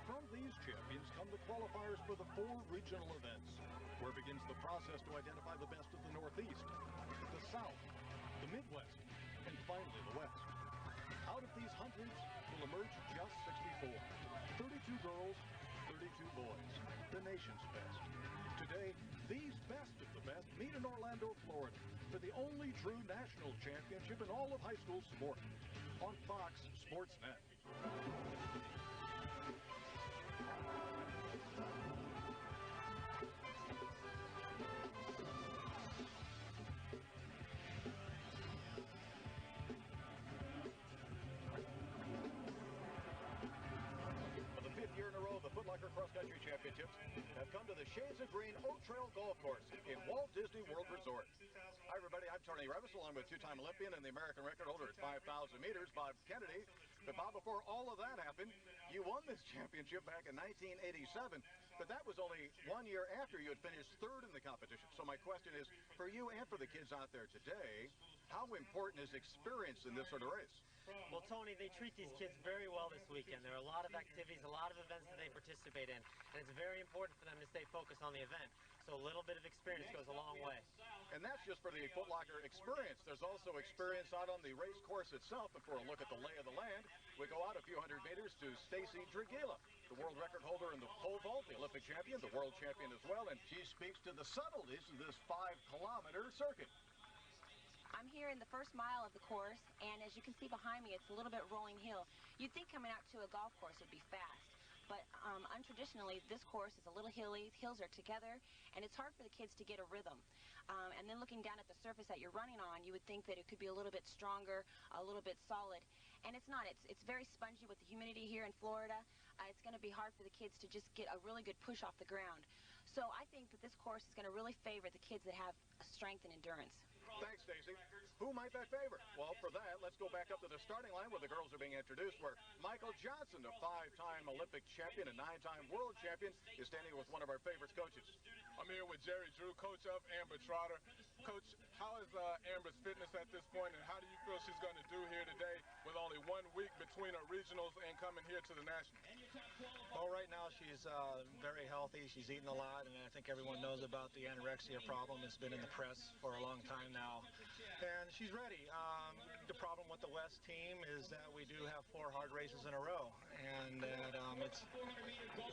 From these champions come the qualifiers for the 4 regional events, where begins the process to identify the best of the Northeast, the South, the Midwest, and finally the West. Out of these hundreds will emerge just 64. 32 girls, 32 boys, the nation's best. Today, these best of the best meet in Orlando, Florida, for the only true national championship in all of high school sport on Fox Sports Net. For the 5th year in a row, the Foot Locker Cross Country Championships have come to the Shades of Green Oak Trail Golf Course in Walt Disney World Resort. Hi, everybody. I'm Tony Revis, along with two-time Olympian and the American record holder at 5,000 meters, Bob Kennedy. But, Bob, before all of that happened, you won this championship back in 1987, but that was only 1 year after you had finished 3rd in the competition. So my question is, for you and for the kids out there today, how important is experience in this sort of race? Well, Tony, they treat these kids very well this weekend. There are a lot of activities, a lot of events that they participate in, and it's very important for them to stay focused on the event. So a little bit of experience goes a long way. And that's just for the Foot Locker experience. There's also experience out on the race course itself. And for a look at the lay of the land, we go out a few hundred meters to Stacy Dragila, the world record holder in the pole vault, the Olympic champion, the world champion as well. And she speaks to the subtleties of this 5-kilometer circuit. I'm here in the first mile of the course, and as you can see behind me, it's a little bit rolling hill. You'd think coming out to a golf course would be fast, but untraditionally, this course is a little hilly, hills are together, and it's hard for the kids to get a rhythm. And then looking down at the surface that you're running on, you would think that it could be a little bit stronger, a little bit solid, and it's not. It's very spongy with the humidity here in Florida. It's going to be hard for the kids to just get a really good push off the ground. So I think that this course is going to really favor the kids that have strength and endurance. Thanks, Stacy. Who might that favor? Well, for that, let's go back up to the starting line where the girls are being introduced, where Michael Johnson, a 5-time Olympic champion and 9-time world champion, is standing with one of our favorite coaches. I'm here with Jerry Drew, coach of Amber Trotter. Coach, how is Amber's fitness at this point, and how do you feel she's going to do here today with only 1 week between her regionals and coming here to the Nationals? Well, right now she's very healthy. She's eating a lot, and I think everyone knows about the anorexia problem. It's been in the press for a long time now, and she's ready. The problem with the West team is that we do have 4 hard races in a row, and that it's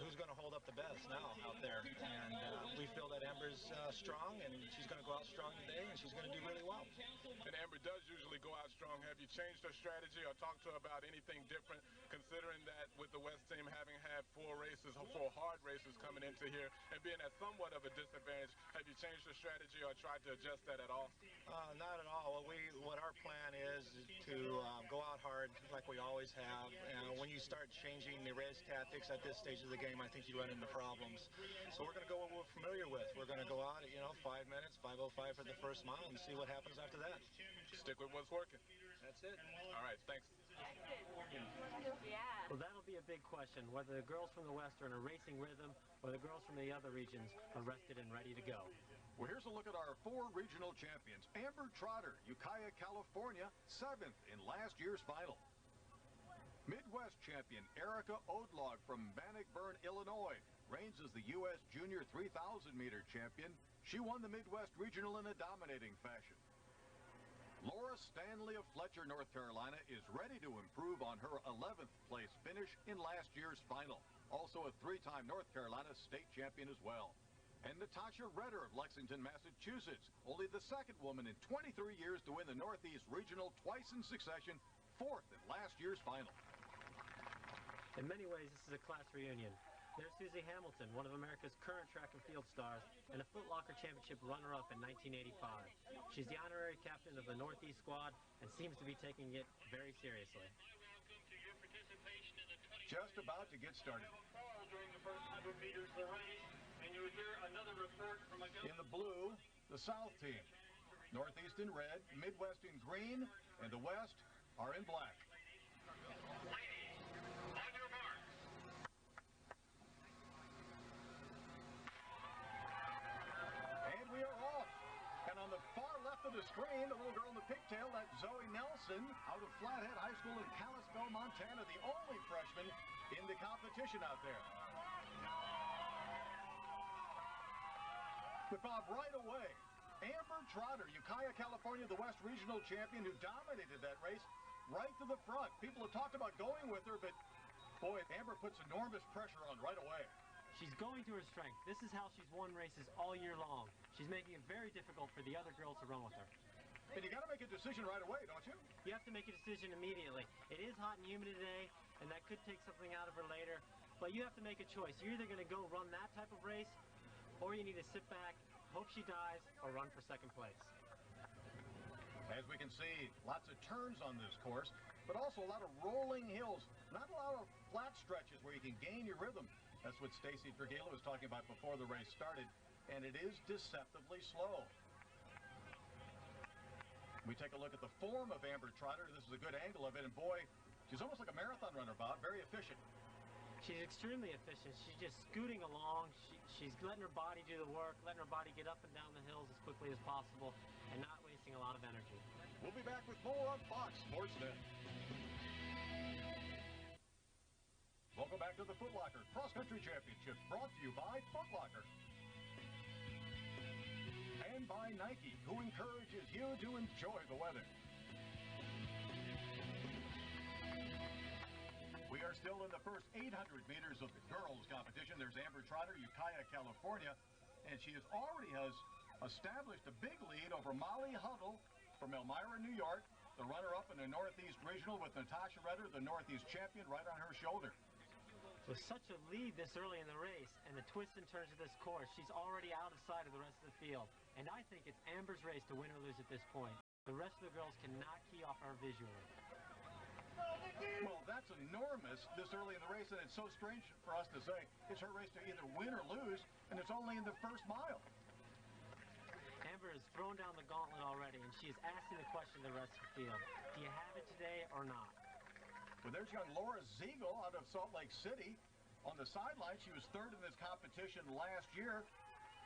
who's going to hold up the best now out there. And we feel that Amber's strong, and she's going to go out strong today, and she's going to do really well. And Amber does usually go out strong. Have you changed her strategy or talked to her about anything different, considering that with the West team having had 4 hard races coming into here and being at somewhat of a disadvantage, have you changed your strategy or tried to adjust that at all? Not at all. What our plan is to go out hard like we always have. And when you start changing the race tactics at this stage of the game, I think you run into problems. So we're going to go what we're familiar with. We're going to go out at 5 minutes, 5:05 for the first mile, and see what happens after that. Stick with what's working. That's it. All right, thanks. Yeah. Well, that'll be a big question, whether the girls from the West are in a racing rhythm or the girls from the other regions are rested and ready to go. Well, here's a look at our 4 regional champions. Amber Trotter, Ukiah, California, 7th in last year's final. Midwest champion Erica Odlog from Bannockburn, Illinois, reigns as the U.S. Junior 3,000-meter champion. She won the Midwest Regional in a dominating fashion. Laura Stanley of Fletcher, North Carolina, is ready to improve on her 11th place finish in last year's final. Also a 3-time North Carolina state champion as well. And Natasha Redder of Lexington, Massachusetts, only the 2nd woman in 23 years to win the Northeast Regional twice in succession, 4th in last year's final. In many ways, this is a class reunion. There's Susie Hamilton, one of America's current track and field stars, and a Foot Locker Championship runner-up in 1985. She's the honorary captain of the Northeast squad and seems to be taking it very seriously. Just about to get started. In the blue, the South team. Northeast in red, Midwest in green, and the West are in black. And we are off. And on the far left of the screen, the little girl in the pigtail, that's Zoe Nelson, out of Flathead High School in Calais, Echo, Montana, the only freshman in the competition out there. But Bob, right away, Amber Trotter, Ukiah, California, the West Regional champion who dominated that race, right to the front. People have talked about going with her, but boy, Amber puts enormous pressure on right away. She's going to her strength. This is how she's won races all year long. She's making it very difficult for the other girls to run with her. And you got to make a decision right away, don't you? You have to make a decision immediately. It is hot and humid today, and that could take something out of her later. But you have to make a choice. You're either going to go run that type of race, or you need to sit back, hope she dies, or run for second place. As we can see, lots of turns on this course, but also a lot of rolling hills. Not a lot of flat stretches where you can gain your rhythm. That's what Stacy Dragila was talking about before the race started, and it is deceptively slow. We take a look at the form of Amber Trotter. This is a good angle of it, and boy, she's almost like a marathon runner, Bob. Very efficient. She's extremely efficient. She's just scooting along. She's letting her body do the work, letting her body get up and down the hills as quickly as possible, and not wasting a lot of energy. We'll be back with more on Fox Sports Net. Welcome back to the Foot Locker Cross Country Championships, brought to you by Foot Locker. And by Nike, who encourages you to enjoy the weather. We are still in the first 800 meters of the girls' competition. There's Amber Trotter, Ukiah, California, and she already has established a big lead over Molly Huddle from Elmira, New York, the runner-up in the Northeast Regional with Natasha Redder, the Northeast champion, right on her shoulder. With such a lead this early in the race and the twists and turns of this course, she's already out of sight of the rest of the field. And I think it's Amber's race to win or lose at this point. The rest of the girls cannot key off her visually. Well, that's enormous this early in the race, and it's so strange for us to say it's her race to either win or lose, and it's only in the first mile. Amber has thrown down the gauntlet already, and she is asking the question to the rest of the field. Do you have it today or not? Well, there's young Laura Ziegel out of Salt Lake City. On the sideline, she was third in this competition last year.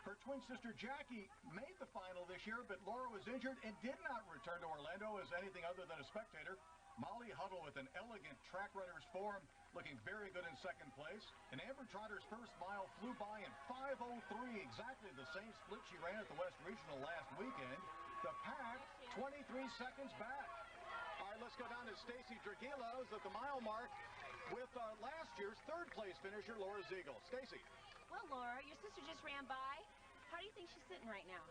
Her twin sister Jackie made the final this year, but Laura was injured and did not return to Orlando as anything other than a spectator. Molly Huddle with an elegant track runner's form, looking very good in second place. And Amber Trotter's first mile flew by in 5:03, exactly the same split she ran at the West Regional last weekend. The pack, 23 seconds back. All right, let's go down to Stacy Dragila, who's at the mile mark with last year's third-place finisher, Laura Ziegel. Stacy. Well, Laura, your sister just ran by. How do you think she's sitting right now?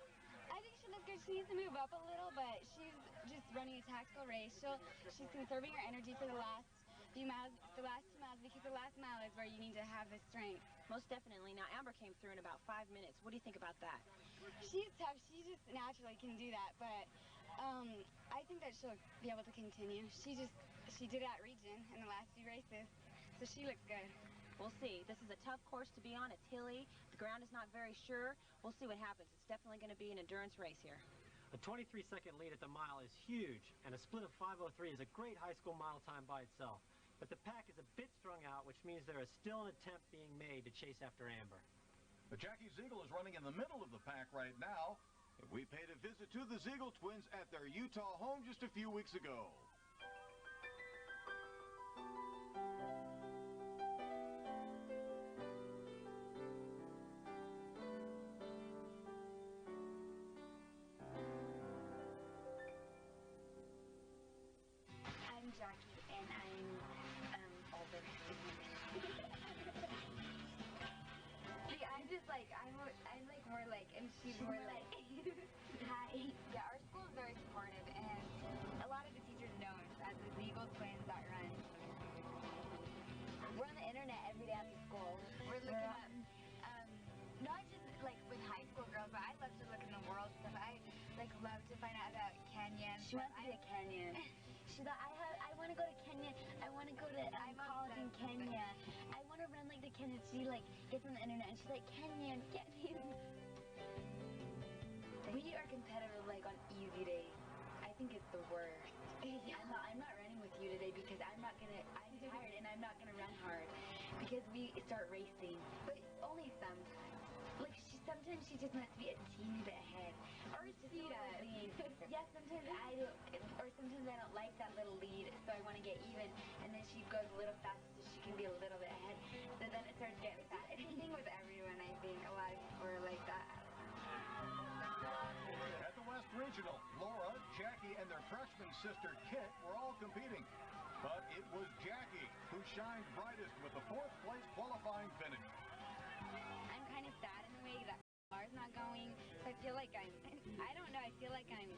I think she looks good. She needs to move up a little, but she's just running a tactical race. She's conserving her energy for the last few miles, the last 2 miles, because the last mile is where you need to have the strength. Most definitely. Now, Amber came through in about 5 minutes. What do you think about that? She's tough. She just naturally can do that, but I think that she'll be able to continue. She did it at region in the last few races, so she looks good. We'll see. This is a tough course to be on. It's hilly. The ground is not very sure. We'll see what happens. It's definitely going to be an endurance race here. A 23-second lead at the mile is huge, and a split of 5:03 is a great high school mile time by itself. But the pack is a bit strung out, which means there is still an attempt being made to chase after Amber. But Jackie Ziegel is running in the middle of the pack right now. We paid a visit to the Ziegel twins at their Utah home just a few weeks ago. I'm Jackie, and I'm older. See, I'm like more like, and she's more like, hi. Yeah, our school is very supportive, and a lot of the teachers know us as the Ziegel twins that run. We're on the internet every day after school. We're looking up, not just like with high school girls, but I love to look in the world stuff. I like love to find out about Kenya. She wants to be a Kenyan. She thought, I want to go to Kenya. I want to go to college in Kenya. I want to run like the Kenyans. She like gets on the internet and she's like, Kenyan. We are competitive like on easy days. I think it's the worst. Yeah. I'm not running with you today because I'm tired and I'm not gonna run hard because we start racing. But only sometimes. Like sometimes she just wants to be a teeny bit ahead. Or see that. Yeah, sometimes I don't, or sometimes I don't like that little lead, so I want to get even. And then she goes a little fast so she can be a little bit ahead. So then it starts getting sad. It's the thing with everyone, I think. A lot of people are like that. At the West Regional, Laura, Jackie, and their freshman sister Kit were all competing. But it was Jackie who shined brightest with the fourth place qualifying finish. I'm kind of sad in a way that Laura's not going. So I feel like I don't know, I feel like I'm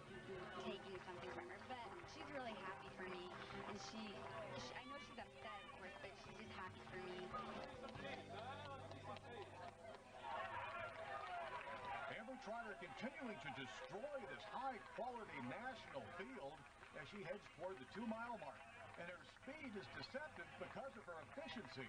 taking something from her. But she's really happy for me. And I know she's upset, of course, but she's just happy for me. Amber Trotter continuing to destroy this high-quality national field as she heads toward the 2-mile mark. And her speed is deceptive because of her efficiency.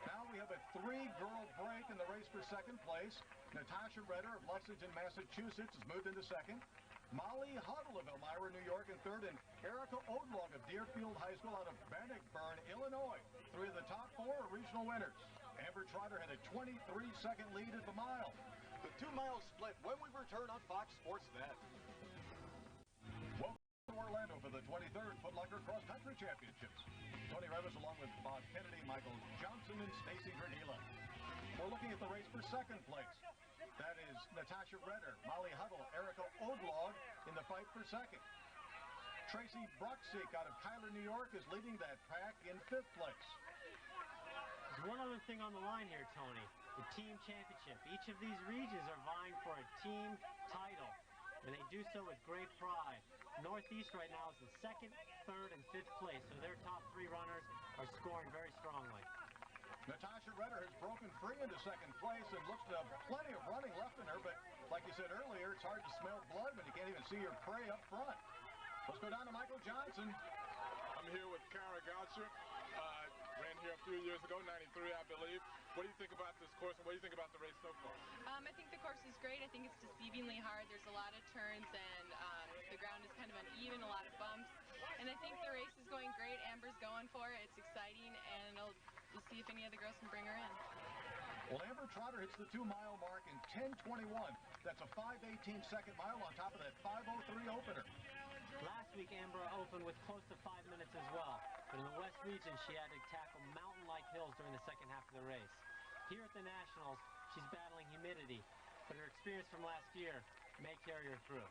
Now we have a 3-girl break in the race for second place. Natasha Redder of Lexington, Massachusetts has moved into second. Molly Huddle of Elmira, New York in third, and Erica Odlog of Deerfield High School out of Bannockburn, Illinois. 3 of the top 4 are regional winners. Amber Trotter had a 23-second lead at the mile. The 2-mile split when we return on Fox Sports Net. Welcome to Orlando for the 23rd Foot Locker Cross Country Championships. Tony Revis along with Bob Kennedy, Michael Johnson, and Stacy Granila. We're looking at the race for second place. That is Natasha Redder, Molly Huddle, Erica Odlog in the fight for second. Tracy Bruxick out of Kyler, New York is leading that pack in 5th place. There's one other thing on the line here, Tony. The team championship. Each of these regions are vying for a team title, and they do so with great pride. Northeast right now is in 2nd, 3rd, and 5th place, so their top 3 runners are scoring very strongly. Natasha Redder has broken free into 2nd place and looks to have plenty of running left in her, but like you said earlier, it's hard to smell blood when you can't even see your prey up front. Let's go down to Michael Johnson. I'm here with Kara Goucher. Ran here a few years ago, 93 I believe. What do you think about this course and what do you think about the race so far? I think the course is great. I think it's deceivingly hard. There's a lot of turns and the ground is kind of uneven, a lot of bumps. And I think the race is going great. Amber's going for it. It's exciting and we'll see if any of the girls can bring her in. Well, Amber Trotter hits the 2-mile mark in 10:21. That's a 5:18 second mile on top of that 5:03 opener. Last week, Amber opened with close to 5 minutes as well. But in the West region, she had to tackle mountain-like hills during the second half of the race. Here at the Nationals, she's battling humidity, but her experience from last year may carry her through.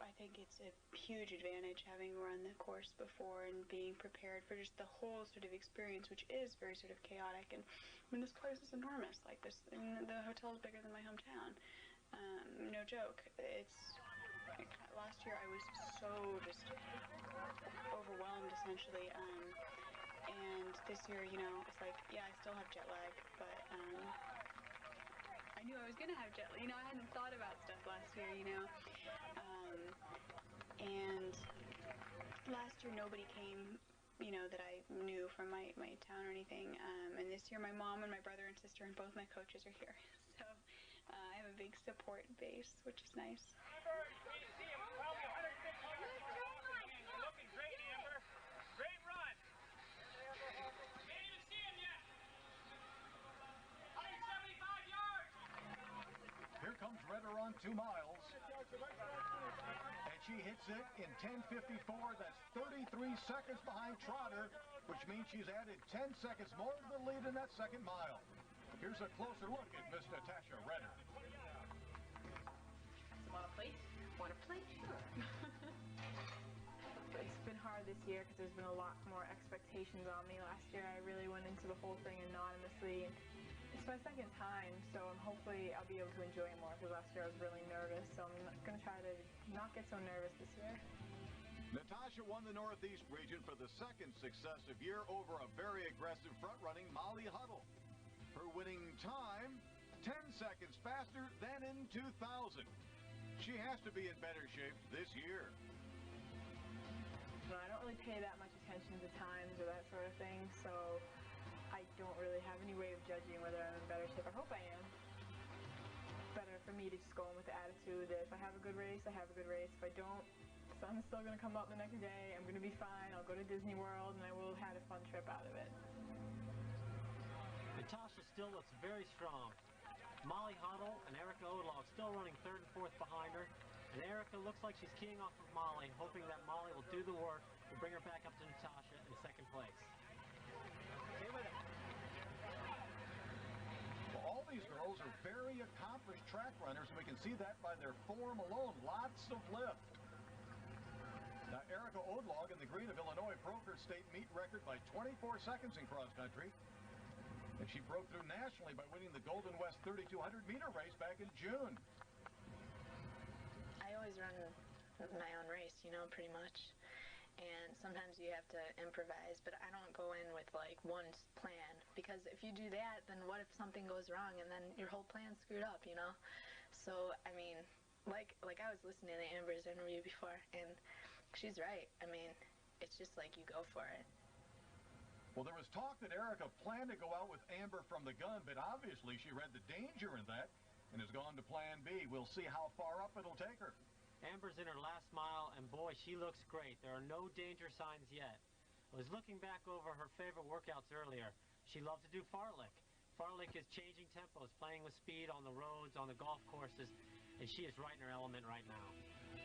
I think it's a huge advantage having run the course before and being prepared for just the whole sort of experience, which is very sort of chaotic. And I mean, this place is enormous. Like this, and the hotel is bigger than my hometown. No joke. Last year I was so just overwhelmed essentially. And this year, it's like, yeah, I still have jet lag, but I knew I was gonna have jet lag. I hadn't thought about stuff last year, and last year nobody came, that I knew from my town or anything. And this year my mom and my brother and sister and both my coaches are here. So I have a big support base, which is nice. Looking great, Amber. Great run. Can't even see him yet. 175 yards. Here comes Redder on 2 miles. And she hits it in 10:54. That's 33 seconds behind Trotter, which means she's added 10 seconds more to the lead in that second mile. Here's a closer look at Miss Natasha Redder. Want a plate? Want a plate? Sure. It's been hard this year because there's been a lot more expectations on me. Last year I really went into the whole thing anonymously. It's my second time, so hopefully I'll be able to enjoy it more because last year I was really nervous, so I'm going to try to not get so nervous this year. Natasha won the Northeast region for the second successive year over a very aggressive front-running Molly Huddle. Her winning time, 10 seconds faster than in 2000. She has to be in better shape this year. No, I don't really pay that much attention to times or that sort of thing, so I don't really have any way of judging whether I'm in better shape. I hope I am. Better for me to just go in with the attitude that if I have a good race, I have a good race. If I don't, the sun's still going to come up the next day. I'm going to be fine. I'll go to Disney World, and I will have had a fun trip out of it. Natasha still looks very strong. Molly Huddle and Erica Odlog still running 3rd and 4th behind her. And Erica looks like she's keying off of Molly, hoping that Molly will do the work and bring her back up to Natasha in second place. Stay with it. Well, all these girls are very accomplished track runners, and we can see that by their form alone. Lots of lift. Now, Erica Odlog in the green of Illinois broke her state meet record by 24 seconds in cross country. And she broke through nationally by winning the Golden West 3,200 meter race back in June. I always run my own race, you know, pretty much. And sometimes you have to improvise, but I don't go in with like one plan, because if you do that, then what if something goes wrong and then your whole plan's screwed up, you know? So, I mean, like I was listening to Amber's interview before, and she's right. I mean, it's just like you go for it. Well, there was talk that Erica planned to go out with Amber from the gun, but obviously she read the danger in that and has gone to plan B. We'll see how far up it'll take her. Amber's in her last mile, and boy, she looks great. There are no danger signs yet. I was looking back over her favorite workouts earlier. She loved to do fartlek. Fartlek is changing tempos, playing with speed on the roads, on the golf courses, and she is right in her element right now.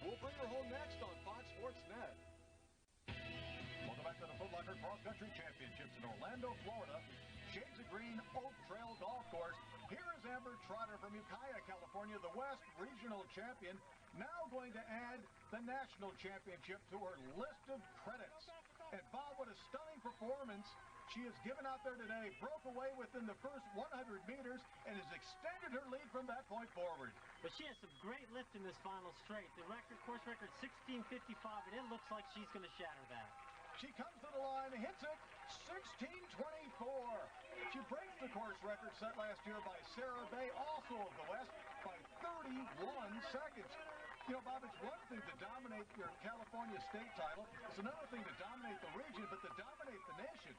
We'll bring her home next on Fox Sports Net. Welcome back to the Foot Locker Cross Country Championships in Orlando, Florida. Shades of Green Oak Trail Golf Course. Here is Amber Trotter from Ukiah, California, the West Regional Champion, now going to add the National Championship to her list of credits. And Bob, what a stunning performance she has given out there today. Broke away within the first 100 meters and has extended her lead from that point forward. But she has some great lift in this final straight. The course record 16:55, and it looks like she's going to shatter that. She comes to the line, hits it, 16:24. She breaks the course record set last year by Sarah Bay, also of the West, by 31 seconds. You know, Bob, it's one thing to dominate your California state title. It's another thing to dominate the region, but to dominate the nation.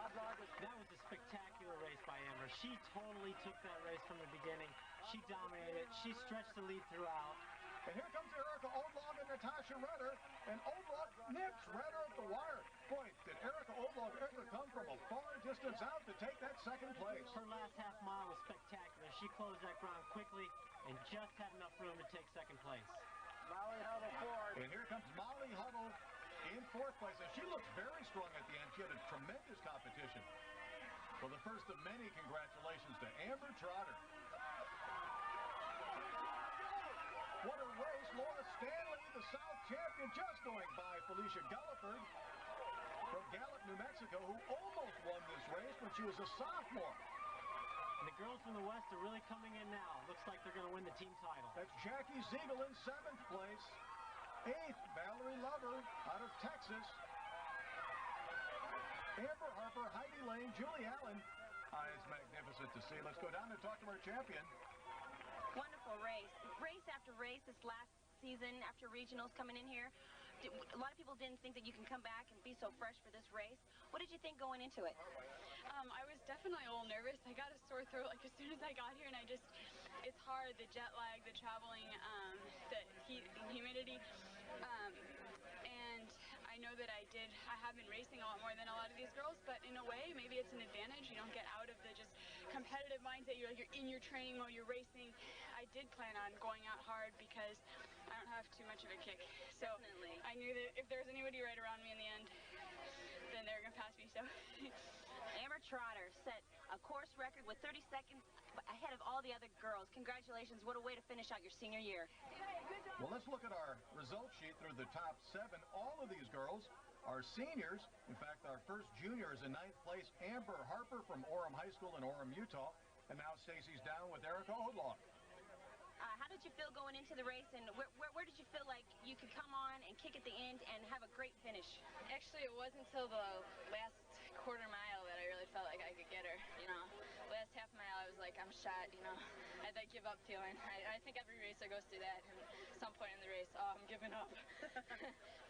That was a spectacular race by Amber. She totally took that race from the beginning. She dominated. She stretched the lead throughout. And here comes Erica Odlog and Natasha Redder. And Odlog nips Redder at the wire. Boy, did Erica Odlog ever come from a far distance out to take that second place. Her last half mile was spectacular. She closed that ground quickly and just had enough room to take second place. Molly Huddle fourth. And here comes Molly Huddle in fourth place. And she looks very strong at the end. She had a tremendous competition. Well, the first of many congratulations to Amber Trotter. What a race. Laura Stanley, the South champion, just going by Felicia Gulliford from Gallup, New Mexico, who almost won this race when she was a sophomore. And the girls from the West are really coming in now. Looks like they're going to win the team title. That's Jackie Ziegel in 7th place. 8th, Valerie Lover out of Texas. Amber Harper, Heidi Lane, Julie Allen. It's magnificent to see. Let's go down and talk to our champion. Wonderful race. Race after race this last season after regionals coming in here. A lot of people didn't think that you can come back and be so fresh for this race. What did you think going into it? I was definitely a little nervous. I got a sore throat like as soon as I got here, and it's hard, the jet lag, the traveling, the heat and humidity. And I know that I have been racing a lot more than a lot of these girls, but in a way, maybe it's an advantage. You don't get out of the just competitive mindset. You're in your training mode, you're racing. I did plan on going out hard because I don't have too much of a kick. So Definitely. I knew that if there was anybody right around me in the end, then they were going to pass me. So Amber Trotter set a course record with 30 seconds ahead of all the other girls. Congratulations. What a way to finish out your senior year. Well, let's look at our result sheet through the top 7. All of these girls are seniors. In fact, our first junior is in 9th place, Amber Harper from Orem High School in Orem, Utah. And now Stacy's down with Erica Odlog. How did you feel going into the race, and where did you feel like you could come on and kick at the end and have a great finish? actually, it wasn't until the last quarter mile that I really felt like I could get her. You know, last half mile I was like, I'm shot. You know, I had that give up feeling. I think every racer goes through that. And at some point in the race, I'm giving up.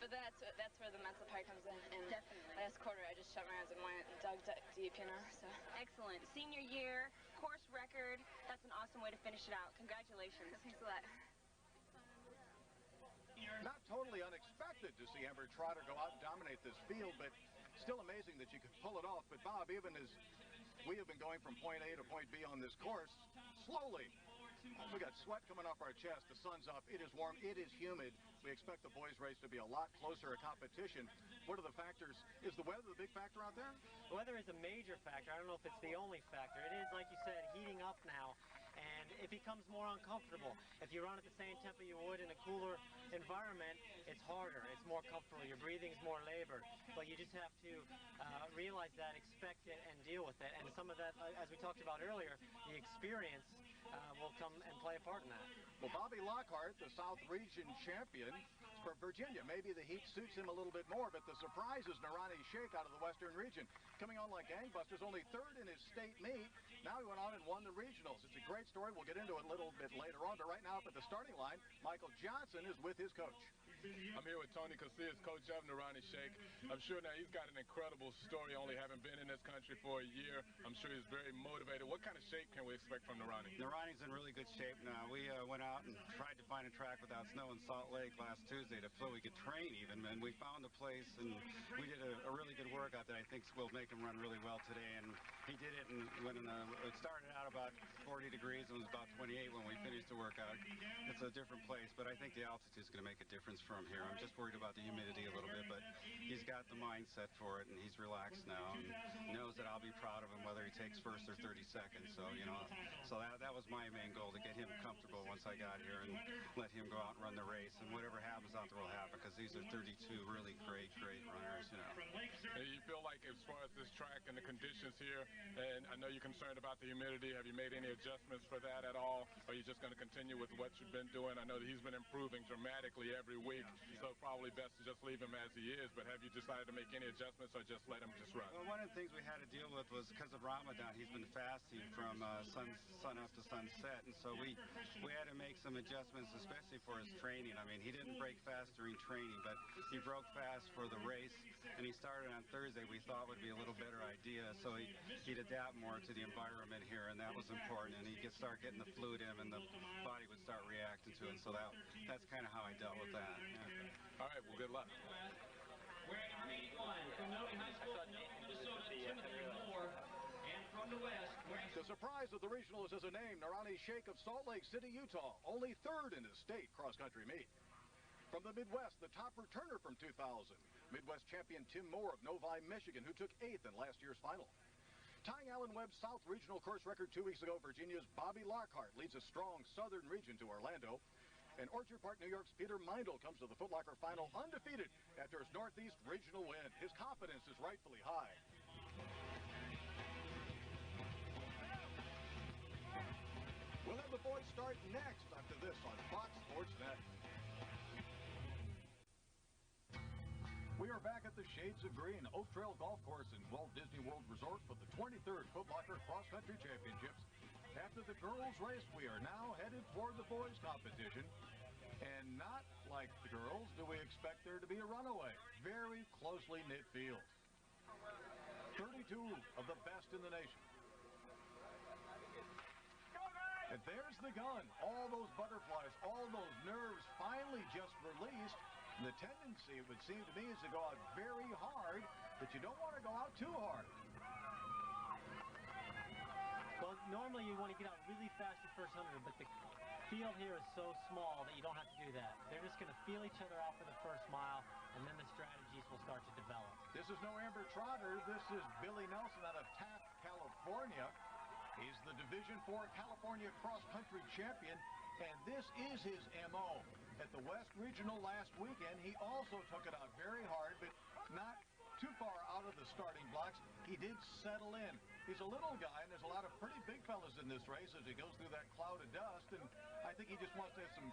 But that's where the mental part comes in. And Definitely. last quarter, I just shut my eyes and went and dug deep. You know, so. Excellent. Senior year, course record. That's an awesome way to finish it out. Congratulations. Thanks a lot. Not totally unexpected to see Amber Trotter go out and dominate this field, but still amazing that you could pull it off. But Bob, even as we have been going from point A to point B on this course, slowly, We got sweat coming off our chest. The sun's up. It is warm. It is humid. We expect the boys' race to be a lot closer a competition. What are the factors? Is the weather the big factor out there? The weather is a major factor. I don't know if it's the only factor. It is, like you said, heating up now, and it becomes more uncomfortable. If you run at the same tempo you would in a cooler environment, it's harder. It's more comfortable. Your breathing's more labored. But you just have to realize that, expect it, and deal with it. And some of that, as we talked about earlier, the experience will come and play a part in that. Well, Bobby Lockhart, the South Region champion from Virginia. Maybe the heat suits him a little bit more, but the surprise is Narani Sheikh out of the Western region. Coming on like gangbusters, only third in his state meet. Now he went on and won the regionals. It's a great story. We'll get into it a little bit later on, but right now up at the starting line, Michael Johnson is with his coach. I'm here with Tony Casillas, coach of Narani Sheikh. I'm sure now he's got an incredible story, only having been in this country for a year. I'm sure he's very motivated. What kind of shape can we expect from Narani? Narani's in really good shape now. We went out and tried to find a track without snow in Salt Lake last Tuesday so we could train even, and we found a place, and we did a really good workout that I think will make him run really well today, and he did it, and it started out about 40 degrees and was about 28 when we finished the workout. It's a different place, but I think the altitude is going to make a difference from here. I'm just worried about the humidity a little bit, but he's got the mindset for it, and he's relaxed now and knows that I'll be proud of him whether he takes first or 30 seconds. So, so that was my main goal, to get him comfortable once I got here and let him go out and run the race, and whatever happens out there will happen, because these are 32 really great runners, And you feel like, as far as this track and the conditions here, and I know you're concerned about the humidity, have you made any adjustments for that at all? Or are you just going to continue with what you've been doing? I know that he's been improving dramatically every week, so probably best to just leave him as he is, but have you decided to make any adjustments or just let him just run? Well, one of the things we had to deal with was because of Ramadan, he's been fasting from sun up to sunset, and so we had to make some adjustments, especially for his training. I mean, he didn't break fast during training, but he broke fast for the race, and he started on Thursday. We thought would be a little better idea, so he'd adapt more to the environment here, and that was important, and he'd start getting the fluid in, and the body would start reacting to it, so that's kind of how I dealt with that. Yeah. All right, well, good luck. Wearing number 81 from Novi High School, Minnesota, Timothy Moore, and from the West, the surprise of the regionals is a name, Narani Sheikh of Salt Lake City, Utah, only third in his state cross-country meet. From the Midwest, the top returner from 2000, Midwest champion Tim Moore of Novi, Michigan, who took 8th in last year's final. Tying Allen Webb's South Regional course record 2 weeks ago, Virginia's Bobby Lockhart leads a strong southern region to Orlando. And Orchard Park, New York's Peter Meindl comes to the Foot Locker final undefeated after his Northeast regional win. His confidence is rightfully high. We'll have the boys start next after this on Fox Sports Net. We are back at the Shades of Green Oak Trail Golf Course in Walt Disney World Resort for the 23rd Foot Locker Cross Country Championships. After the girls' race, we are now headed toward the boys' competition. And not like the girls do we expect there to be a runaway. Very closely knit field. 32 of the best in the nation. And there's the gun. All those butterflies, all those nerves finally just released. And the tendency, it would seem to me, is to go out very hard, but you don't want to go out too hard. Well, normally you want to get out really fast your first 100, but the field here is so small that you don't have to do that. They're just going to feel each other out for the first mile, and then the strategies will start to develop. This is no Amber Trotter. This is Billy Nelson out of Taft, California. He's the Division IV California Cross Country Champion, and this is his M.O. At the West Regional last weekend, he also took it out very hard, but not too far out of the starting blocks. He did settle in. He's a little guy, and there's a lot of pretty big fellas in this race as he goes through that cloud of dust, and I think he just wants to have some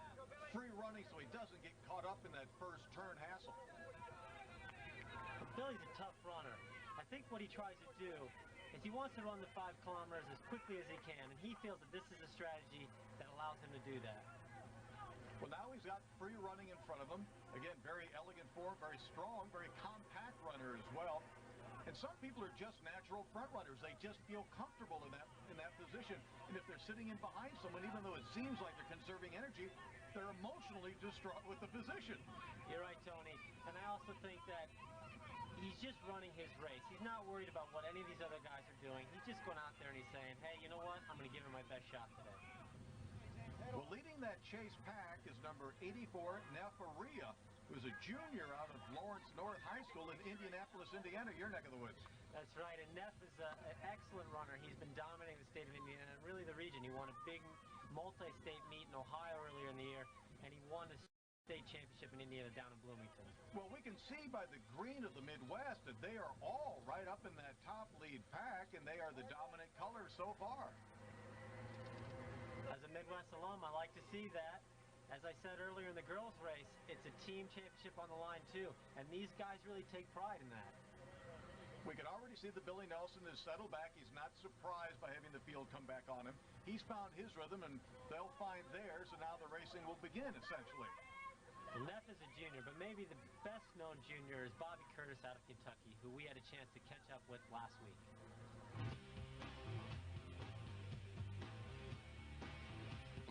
free running so he doesn't get caught up in that first turn hassle. Billy's a tough runner. I think what he tries to do is he wants to run the 5 kilometers as quickly as he can, and he feels that this is a strategy that allows him to do that. Well, now he's got free running in front of him. Again, very elegant form, very strong, very compact runner as well. And some people are just natural front runners. They just feel comfortable in that position. And if they're sitting in behind someone, even though it seems like they're conserving energy, they're emotionally distraught with the position. You're right, Tony. And I also think that he's just running his race. He's not worried about what any of these other guys are doing. He's just going out there and he's saying, hey, you know what? I'm going to give it my best shot today. Well, leading that chase pack is number 84, Novi, who's a junior out of Lawrence North High School in Indianapolis, Indiana, your neck of the woods. That's right, and Neff is an excellent runner. He's been dominating the state of Indiana and really the region. He won a big multi-state meet in Ohio earlier in the year, and he won the state championship in Indiana down in Bloomington. Well, we can see by the green of the Midwest that they are all right up in that top lead pack, and they are the dominant colors so far. As a Midwest alum, I like to see that. As I said earlier in the girls' race, it's a team championship on the line, too, and these guys really take pride in that. We can already see that Billy Nelson is settled back. He's not surprised by having the field come back on him. He's found his rhythm, and they'll find theirs, and now the racing will begin, essentially. Well, Neff is a junior, but maybe the best-known junior is Bobby Curtis out of Kentucky, who we had a chance to catch up with last week.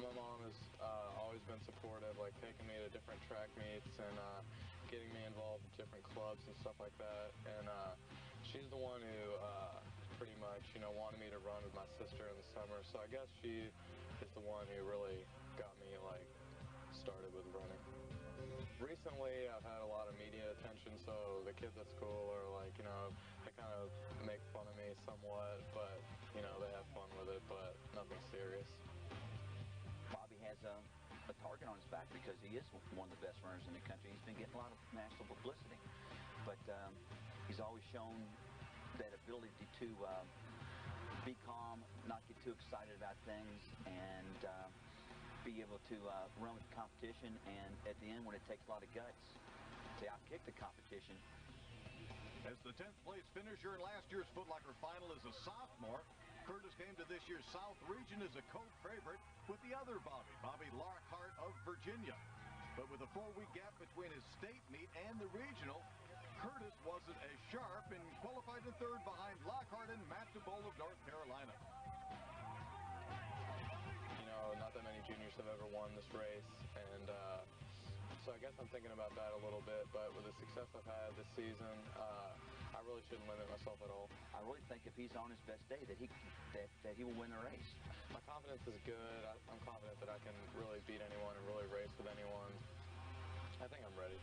My mom has always been supportive, like taking me to different track meets and getting me involved in different clubs and stuff like that. And she's the one who pretty much, wanted me to run with my sister in the summer. So I guess she is the one who really got me, started with running. Recently, I've had a lot of media attention, so the kids at school are they kind of make fun of me somewhat, but, they have fun with it, but nothing serious. Bobby has a target on his back because he is one of the best runners in the country. He's been getting a lot of national publicity, but he's always shown that ability to be calm, not get too excited about things, and be able to run with the competition, and at the end, when it takes a lot of guts, to outkick the competition. As the 10th place finisher in last year's Foot Locker final as a sophomore, Curtis came to this year's South Region as a co-favorite with the other Bobby Lockhart of Virginia. But with a 4-week gap between his state meet and the regional, Curtis wasn't as sharp and qualified in third behind Lockhart and Matt DeBoll of North Carolina. Not that many juniors have ever won this race, and so I guess I'm thinking about that a little bit, but with the success I've had this season, I really shouldn't limit myself at all. I really think if he's on his best day that he will win the race. My confidence is good. I'm confident that I can really beat anyone and really race with anyone. I think I'm ready.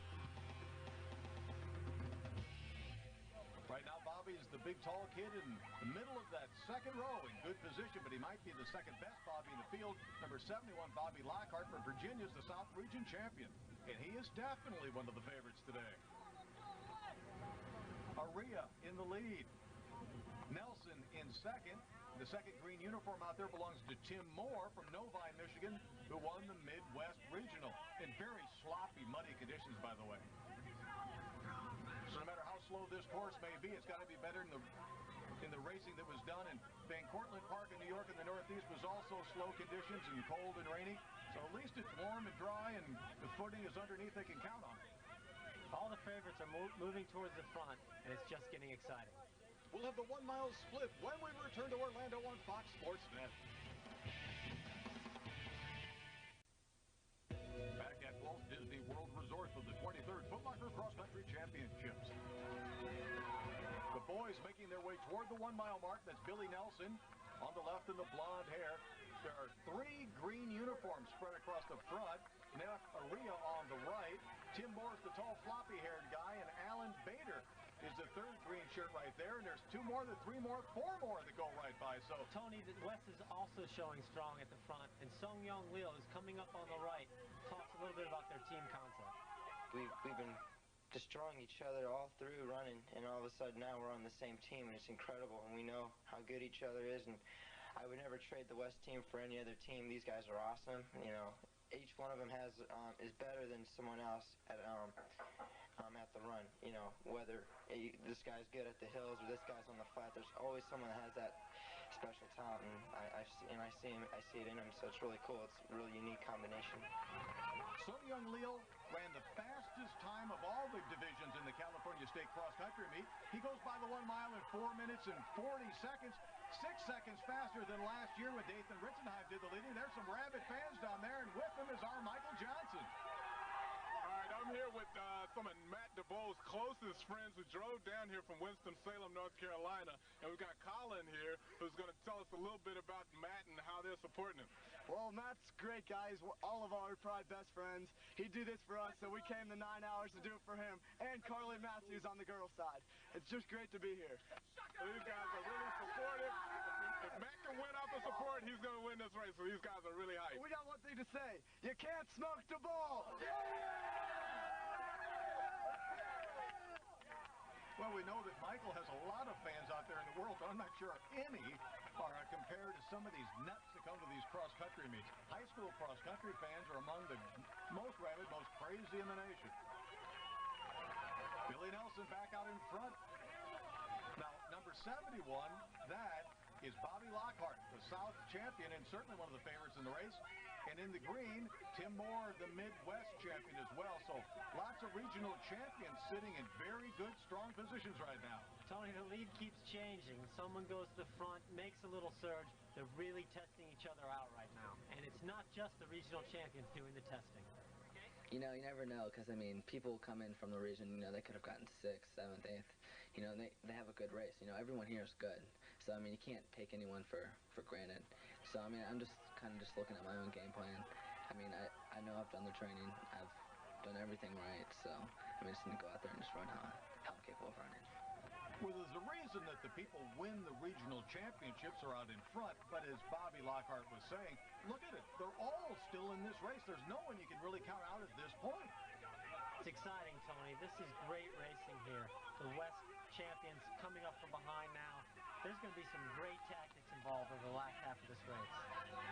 Right now, Bobby is the big, tall kid in the middle of that second row in good position, but he might be the second best Bobby in the field. Number 71, Bobby Lockhart from Virginia, is the South Region champion, and he is definitely one of the favorites today. Aria in the lead. Nelson in second. The second green uniform out there belongs to Tim Moore from Novi, Michigan, who won the Midwest Regional in very sloppy, muddy conditions, by the way. So no matter how slow this course may be, it's got to be better in the racing that was done in Van Cortlandt Park in New York in the Northeast was also slow conditions and cold and rainy. So at least it's warm and dry, and the footing is underneath. They can count on it. All the favorites are moving towards the front, and it's just getting exciting. We'll have the 1 mile split when we return to Orlando on Fox Sports Net. Back at Walt Disney World Resort for the 23rd Foot Locker Cross Country Championships. The boys making their way toward the 1 mile mark. That's Billy Nelson on the left in the blonde hair. There are 3 green uniforms spread across the front. Neff Aria on the right. Tim Moore's the tall, floppy-haired guy, and Alan Bader is the 3rd green shirt right there. And there's 2 more, 3 more, 4 more that go right by. So Tony, the West is also showing strong at the front, and Sung Young Leo is coming up on the right. Talks a little bit about their team concept. We've been destroying each other all through running, and all of a sudden now we're on the same team, and it's incredible, and we know how good each other is, and I would never trade the West team for any other team. These guys are awesome. Each one of them is better than someone else at the run. Whether this guy's good at the hills or this guy's on the flat, there's always someone that has that special talent, and I see it in him. So it's really cool. It's a really unique combination. Sung Young Leo ran the fastest time of all the divisions in the California State Cross Country meet. He goes by the 1 mile in 4 minutes and 40 seconds. 6 seconds faster than last year when Dathan Ritzenheim did the leading. There's some rabid fans down there, and with them is our Michael Johnson. All right, I'm here with some of Matt DeBoll's closest friends who drove down here from Winston-Salem, North Carolina. And we've got Colin here who's going to tell us a little bit about Matt and how they're supporting him. Well, Matt's great, guys. All of our probably best friends. He'd do this for us, so we came the 9 hours to do it for him. And Carly Matthews on the girls' side. It's just great to be here. So these guys are really supportive. If Matt can win off the support, he's going to win this race. So these guys are really hyped. We got one thing to say. You can't smoke the ball. Well, we know that Michael has a lot of fans out there in the world, but I'm not sure any are compared to some of these nuts that come to these cross-country meets. High school cross-country fans are among the most rabid, most crazy in the nation. Billy Nelson back out in front. Now, number 71, that is Bobby Lockhart, the South champion and certainly one of the favorites in the race. And in the green, Tim Moore, the Midwest champion as well. So lots of regional champions sitting in very good, strong positions right now. Tony, the lead keeps changing. Someone goes to the front, makes a little surge. They're really testing each other out right now. And it's not just the regional champions doing the testing. You know, you never know, because, I mean, people come in from the region, you know, they could have gotten 6th, 7th, 8th. You know, they have a good race. You know, everyone here is good. So, I mean, you can't take anyone for granted. So, I mean, I'm just kind of just looking at my own game plan. I mean, I know I've done the training. I've done everything right. So, I mean, I just need to go out there and just run how I'm capable of running. Well, there's a reason that the people win the regional championships are out in front, but as Bobby Lockhart was saying, look at it. They're all still in this race. There's no one you can really count out at this point. It's exciting, Tony. This is great racing here. The West champions coming up from behind now. There's going to be some great tactics involved over the last half of this race.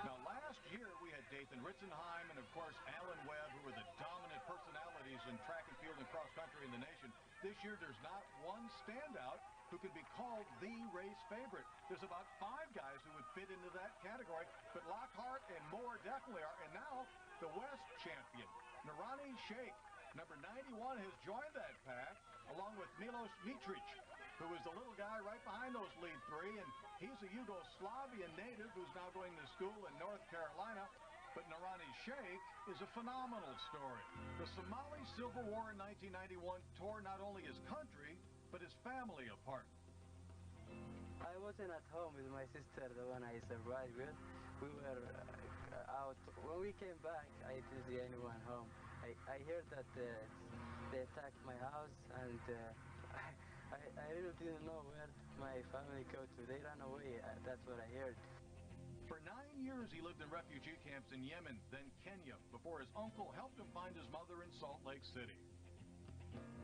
Now, last year we had Dathan Ritzenheim and, of course, Alan Webb, who were the dominant personalities in track and field and cross-country in the nation. This year there's not one standout who could be called the race favorite. There's about 5 guys who would fit into that category, but Lockhart and Moore definitely are. And now the West champion, Narani Sheikh, number 91, has joined that pack, along with Milos Mitric, who is the little guy right behind those lead 3, and he's a Yugoslavian native who's now going to school in North Carolina. But Narani Sheikh is a phenomenal story. The Somali Civil War in 1991 tore not only his country, but his family apart. I wasn't at home with my sister when I survived it. We were out. When we came back, I didn't see anyone home. I heard that they attacked my house, and I really didn't know where my family go to. They ran away. That's what I heard. For 9 years, he lived in refugee camps in Yemen, then Kenya, before his uncle helped him find his mother in Salt Lake City.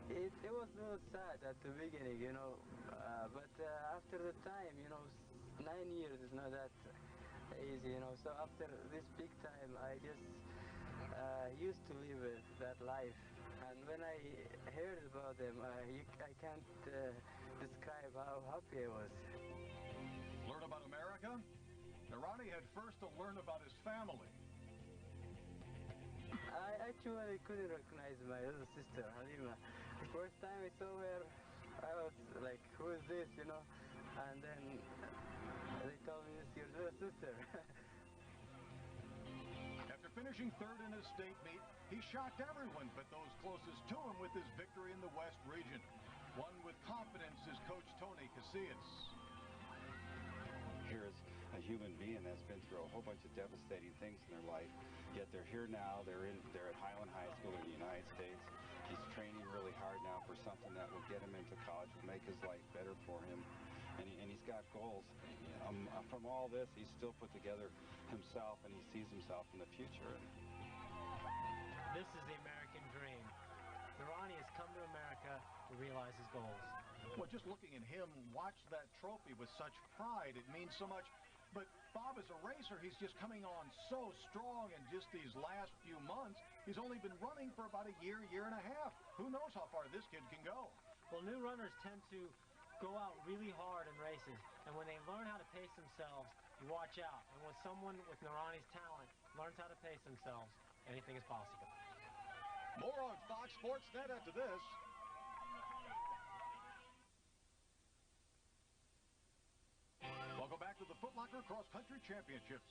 It was a little sad at the beginning, you know, but after the time, you know, 9 years is not that easy, you know. So after this big time, I just used to live that life. And when I heard about them, I can't describe how happy I was. Learn about America? Narani had first to learn about his family. I actually couldn't recognize my little sister, Halima. The first time I saw her, I was like, who is this, you know? And then they told me it's your little sister. After finishing 3rd in his state meet, he shocked everyone but those closest to him with his victory in the West region. One with confidence is Coach Tony Casillas. Here's a human being that's been through a whole bunch of devastating things in their life, yet they're here now. They're at Highland High School in the United States. He's training really hard now for something that will get him into college, will make his life better for him, and he's got goals. From all this, he's still put together himself, and he sees himself in the future. This is the American dream. Narani has come to America to realize his goals. Well, just looking at him, watch that trophy with such pride. It means so much. But Bob, as a racer, he's just coming on so strong in just these last few months. He's only been running for about a year, year and a half. Who knows how far this kid can go? Well, new runners tend to go out really hard in races. And when they learn how to pace themselves, you watch out. And when someone with Narani's talent learns how to pace themselves, anything is possible. More on Fox Sports Net after this. Welcome back to the Foot Locker Cross Country Championships.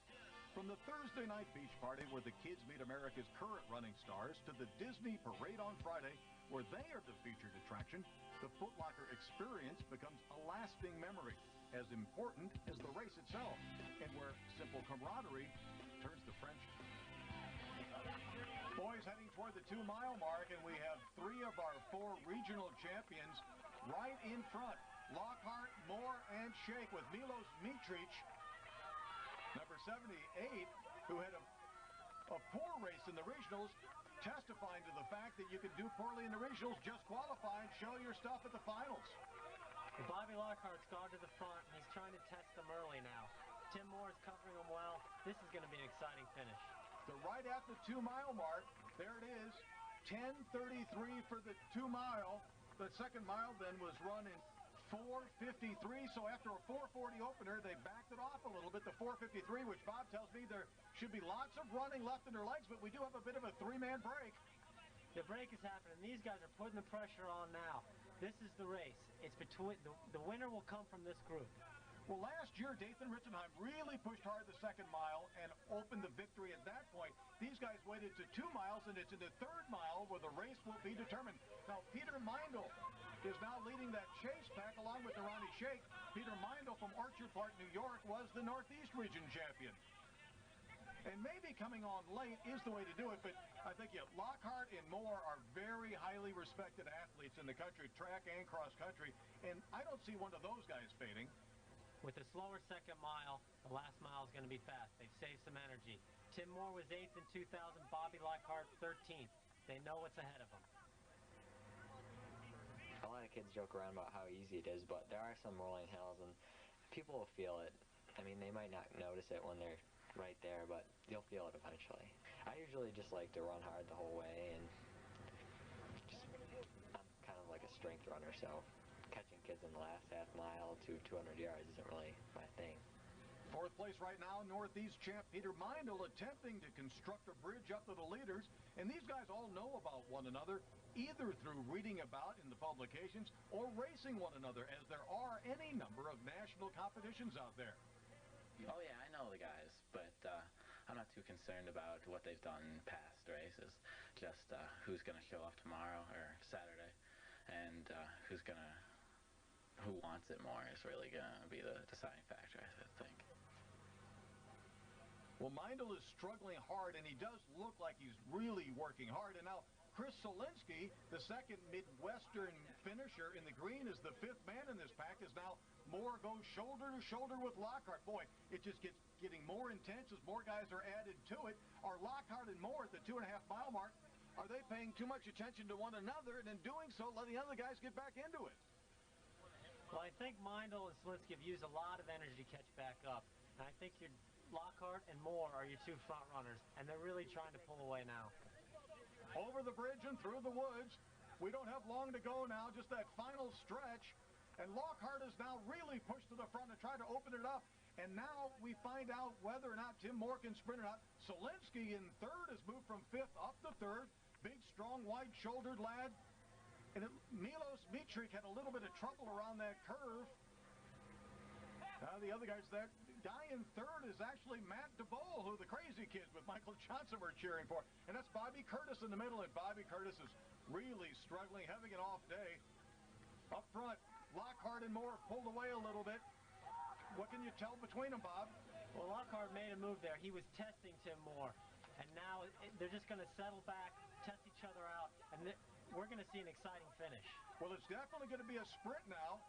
From the Thursday night beach party where the kids meet America's current running stars to the Disney parade on Friday, where they are the featured attraction, the Foot Locker experience becomes a lasting memory, as important as the race itself, and where simple camaraderie turns to friendship. Boys heading toward the 2-mile mark, and we have 3 of our 4 regional champions right in front. Lockhart, Moore, and Shake, with Milos Mitric, number 78, who had a poor race in the regionals, testifying to the fact that you can do poorly in the regionals, just qualify and show your stuff at the finals. Well, Bobby Lockhart's gone to the front, and he's trying to test them early now. Tim Moore's covering him well. This is going to be an exciting finish. So right at the 2-mile mark, there it is, 10:33 for the 2-mile. The second mile then was run in 4:53, so after a 4:40 opener, they backed it off a little bit to 4:53, which Bob tells me there should be lots of running left in their legs, but we do have a bit of a 3-man break. The break is happening. These guys are putting the pressure on now. This is the race. It's between the winner will come from this group. Well, last year, Dathan Ritzenheim really pushed hard the second mile and opened the victory at that point. These guys waited to 2 miles, and it's in the 3rd mile where the race will be determined. Now, Peter Meindl is now leading that chase pack along with Ronnie Shake. Peter Meindl from Orchard Park, New York, was the Northeast Region champion. And maybe coming on late is the way to do it, but I think Lockhart and Moore are very highly respected athletes in the country, track and cross country, and I don't see one of those guys fading. With the slower second mile, the last mile is going to be fast. They've saved some energy. Tim Moore was 8th in 2000, Bobby Lockhart 13th. They know what's ahead of them. A lot of kids joke around about how easy it is, but there are some rolling hills, and people will feel it. I mean, they might not notice it when they're right there, but you'll feel it eventually. I usually just like to run hard the whole way, and I'm kind of like a strength runner, so catching kids in the last half mile to 200 yards isn't really my thing. 4th place right now, Northeast champ Peter Meindl attempting to construct a bridge up to the leaders, and these guys all know about one another, either through reading about in the publications or racing one another, as there are any number of national competitions out there. Oh yeah, I know the guys, but I'm not too concerned about what they've done in past races. Just who's going to show up tomorrow or Saturday, and who wants it more is really going to be the deciding factor, I think. Well, Meindl is struggling hard, and he does look like he's really working hard. And now Chris Solinsky, the second Midwestern finisher in the green, is the 5th man in this pack, as now Moore goes shoulder to shoulder with Lockhart. Boy, it just gets getting more intense as more guys are added to it. Are Lockhart and Moore at the 2.5-mile mark? Are they paying too much attention to one another, and in doing so, letting other guys get back into it? Well, I think Meindl and Solinsky have used a lot of energy to catch back up. And I think Lockhart and Moore are your 2 front runners, and they're really trying to pull away now. Over the bridge and through the woods. We don't have long to go now, just that final stretch. And Lockhart is now really pushed to the front to try to open it up. And now we find out whether or not Tim Moore can sprint or not. Solinsky in 3rd has moved from 5th up to 3rd. Big, strong, wide-shouldered lad. And Milos Mitric had a little bit of trouble around that curve. The other guys, that guy in 3rd is actually Matt DeBoll, who the crazy kids with Michael Johnson were cheering for. And that's Bobby Curtis in the middle, and Bobby Curtis is really struggling, having an off day. Up front, Lockhart and Moore pulled away a little bit. What can you tell between them, Bob? Well, Lockhart made a move there. He was testing Tim Moore, and now they're just going to settle back, test each other out, and we're going to see an exciting finish. Well, it's definitely going to be a sprint now.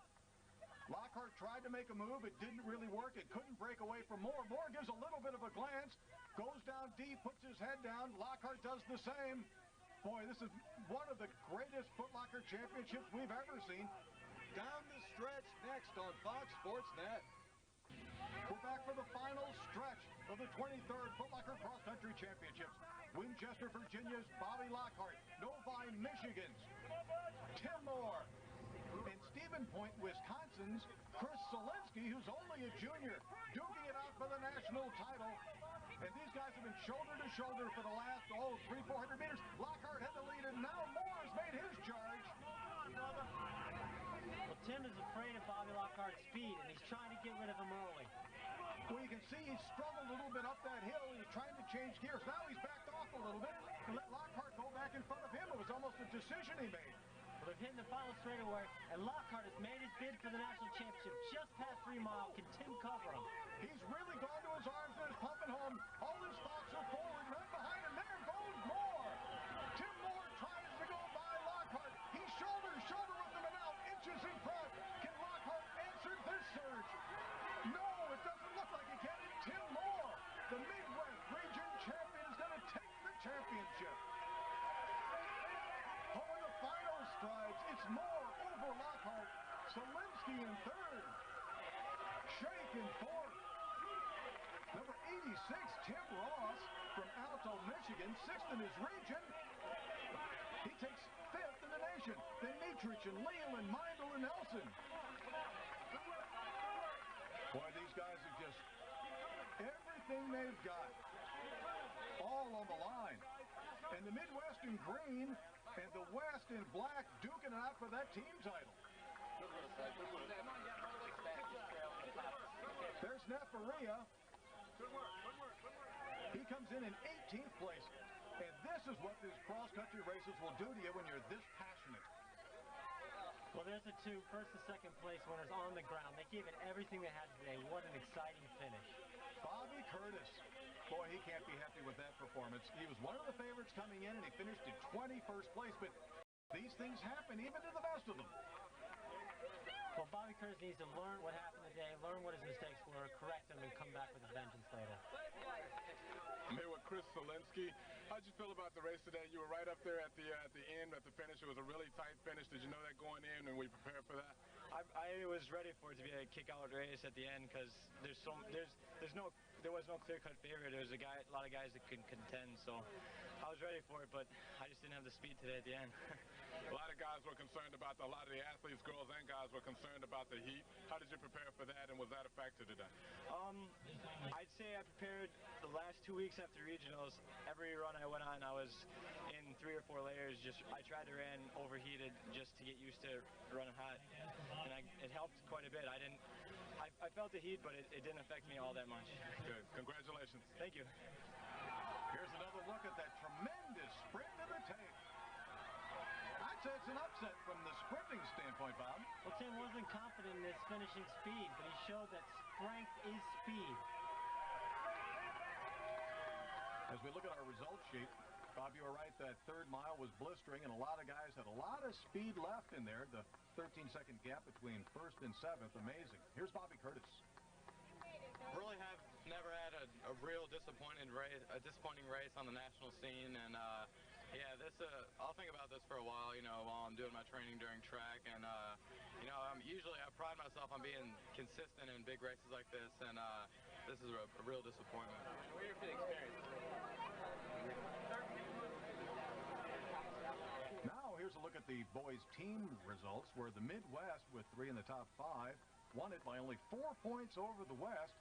Lockhart tried to make a move. It didn't really work. It couldn't break away from Moore. Moore gives a little bit of a glance, goes down deep, puts his head down. Lockhart does the same. Boy, this is one of the greatest Foot Locker championships we've ever seen. Down the stretch next on Fox Sports Net. We're back for the final stretch of the 23rd Foot Locker Cross Country Championships. Winchester, Virginia's Bobby Lockhart. Novi, Michigan's Tim Moore. And Stephen Point, Wisconsin's Chris Solinsky, who's only a junior, duking it out for the national title. And these guys have been shoulder to shoulder for the last, 300-400 meters. Lockhart had the lead, and now Moore has made his charge. Well, Tim is afraid of Bobby Lockhart's speed, and he's trying to get rid of him early. Well, you can see he struggled a little bit up that hill. He was trying to change gears. Now he's backed off a little bit. and let Lockhart go back in front of him. It was almost a decision he made. Well, they've hit the final straightaway, and Lockhart has made his bid for the national championship just past 3 miles. Can Tim cover him? He's really gone to his arms and is pumping home. All his thoughts are forward, none behind him. There goes Moore. Tim Moore tries to go by Lockhart. He's shoulder to shoulder with him and out, inches in front. Can Lockhart answer this surge? No, it doesn't look like he can. Tim Moore, the Midwest region champion, is going to take the championship. Oh, in the final strides, it's Moore over Lockhart. Salimsky in third. Shake in fourth. Number 86, Tim Ross from Alto, Michigan, sixth in his region. He takes fifth in the nation. Then Dietrich and Leal and Meindl and Nelson. Boy, these guys are just everything they've got. All on the line. And the Midwest in green and the West in black duking it out for that team title. There's Nefaria. He comes in 18th place. And this is what these cross-country races will do to you when you're this passionate. Well, there's the two first and second place winners on the ground. They gave it everything they had today. What an exciting finish. Bobby Curtis. Boy, he can't be happy with that performance. He was one of the favorites coming in, and he finished in 21st place. But these things happen even to the best of them. Well, Bobby Curtis needs to learn what happened today, learn what his mistakes were, correct them, and come back with a vengeance later. I'm here with Chris Salimsky. How'd you feel about the race today? You were right up there at the end, at the finish. It was a really tight finish. Did you know that going in, and we prepared for that? I was ready for it to be a kick-out race at the end because there was no clear-cut favorite. There's a lot of guys that could contend, so I was ready for it, but I just didn't have the speed today at the end. A lot of guys were concerned about a lot of the athletes, girls and guys, were concerned about the heat. How did you prepare for that, and was that a factor today? I'd say I prepared the last 2 weeks after regionals. Every run I went on, I was in 3 or 4 layers. I tried to run overheated just to get used to running hot, and it helped quite a bit. I felt the heat, but it didn't affect me all that much. Good. Congratulations. Thank you. Here's another look at that tremendous sprint to the tape. I'd say it's an upset from the sprinting standpoint, Bob. Well, Tim wasn't confident in his finishing speed, but he showed that strength is speed. As we look at our results sheet, Bob, you were right, that third mile was blistering, and a lot of guys had a lot of speed left in there. The 13-second gap between first and seventh, amazing. Here's Bobby Curtis. Really have never had a real disappointing race on the national scene, and yeah, I'll think about this for a while, while I'm doing my training during track, and usually I pride myself on being consistent in big races like this, and this is a real disappointment. What are your experience? Now here's a look at the boys' team results, where the Midwest, with 3 in the top 5, won it by only 4 points over the West.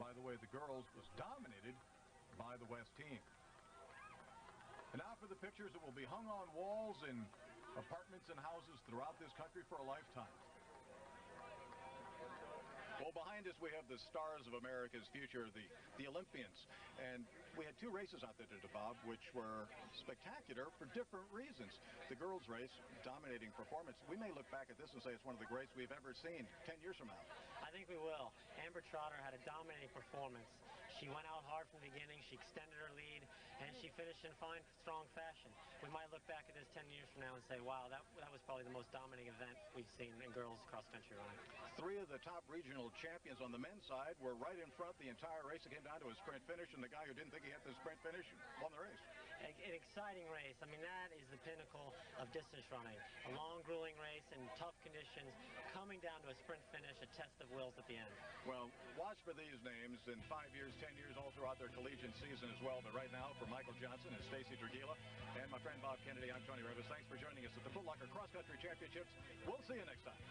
By the way, the girls was dominated by the West team. And now for the pictures that will be hung on walls in apartments and houses throughout this country for a lifetime. Well, behind us we have the stars of America's future, the Olympians. And we had 2 races out there today, Bob, which were spectacular for different reasons. The girls' race, dominating performance. We may look back at this and say it's one of the greatest we've ever seen 10 years from now. I think we will. Amber Trotter had a dominating performance. She went out hard from the beginning, she extended her lead, and she finished in fine, strong fashion. We might look back at this 10 years from now and say, wow, that was probably the most dominating event we've seen in girls cross-country running. 3 of the top regional champions on the men's side were right in front the entire race. It came down to a sprint finish, and the guy who didn't think he had the sprint finish won the race. An exciting race. I mean, that is the pinnacle of distance running. A long, grueling race in tough conditions, coming down to a sprint finish, a test of wills at the end. Well, watch for these names in 5 years, 10 years, all throughout their collegiate season as well. But right now, for Michael Johnson and Stacy Dragila and my friend Bob Kennedy, I'm Tony Rivas. Thanks for joining us at the Foot Locker Cross Country Championships. We'll see you next time.